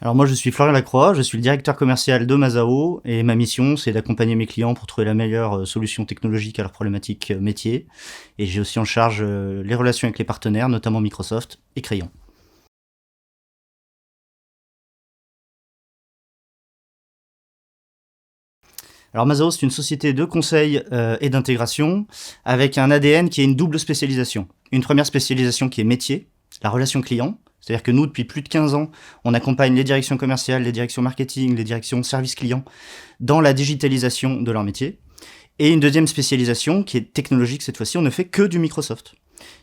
Alors moi, je suis Florian Lacroix, je suis le directeur commercial de Mazao et ma mission, c'est d'accompagner mes clients pour trouver la meilleure solution technologique à leurs problématiques métiers. Et j'ai aussi en charge les relations avec les partenaires, notamment Microsoft et Crayon. Alors Mazao, c'est une société de conseil et d'intégration avec un ADN qui est une double spécialisation. Une première spécialisation qui est métier, la relation client. C'est-à-dire que nous, depuis plus de 15 ans, on accompagne les directions commerciales, les directions marketing, les directions service client dans la digitalisation de leur métier. Et une deuxième spécialisation qui est technologique cette fois-ci, on ne fait que du Microsoft.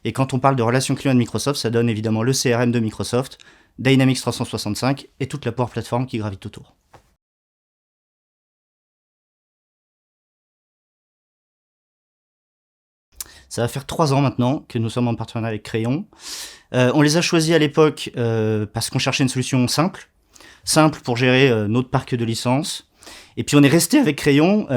Et quand on parle de relation client de Microsoft, ça donne évidemment le CRM de Microsoft, Dynamics 365 et toute la Power Platform qui gravite autour. Ça va faire 3 ans maintenant que nous sommes en partenariat avec Crayon. On les a choisis à l'époque parce qu'on cherchait une solution simple pour gérer notre parc de licences. Et puis on est resté avec Crayon,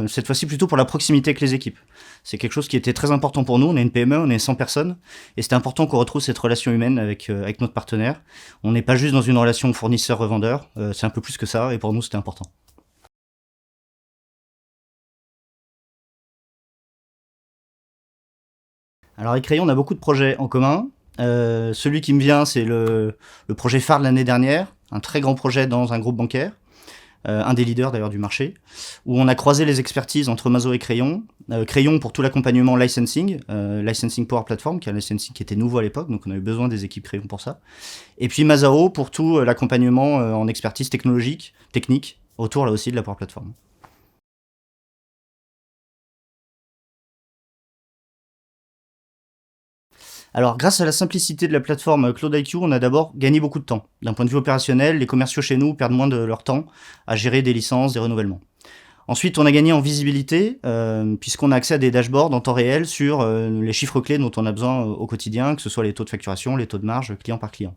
cette fois-ci plutôt pour la proximité avec les équipes. C'est quelque chose qui était très important pour nous. On est une PME, on est 100 personnes. Et c'était important qu'on retrouve cette relation humaine avec notre partenaire. On n'est pas juste dans une relation fournisseur-revendeur, c'est un peu plus que ça, et pour nous c'était important. Alors avec Crayon, on a beaucoup de projets en commun. Celui qui me vient, c'est le projet phare de l'année dernière, un très grand projet dans un groupe bancaire, un des leaders d'ailleurs du marché, où on a croisé les expertises entre Mazo et Crayon. Crayon pour tout l'accompagnement licensing Power Platform, qui est un licensing qui était nouveau à l'époque, donc on a eu besoin des équipes Crayon pour ça. Et puis Mazao pour tout l'accompagnement en expertise technique, autour là aussi de la Power Platform. Alors, grâce à la simplicité de la plateforme Cloud IQ, on a d'abord gagné beaucoup de temps. D'un point de vue opérationnel, les commerciaux chez nous perdent moins de leur temps à gérer des licences, des renouvellements. Ensuite, on a gagné en visibilité, puisqu'on a accès à des dashboards en temps réel sur les chiffres clés dont on a besoin au quotidien, que ce soit les taux de facturation, les taux de marge, client par client.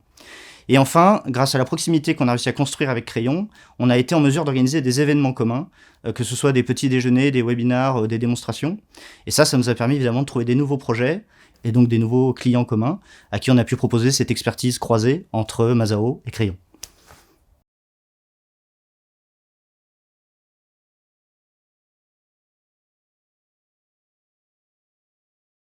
Et enfin, grâce à la proximité qu'on a réussi à construire avec Crayon, on a été en mesure d'organiser des événements communs, que ce soit des petits déjeuners, des webinars, des démonstrations. Et ça nous a permis évidemment de trouver des nouveaux projets et donc des nouveaux clients communs à qui on a pu proposer cette expertise croisée entre Mazao et Crayon.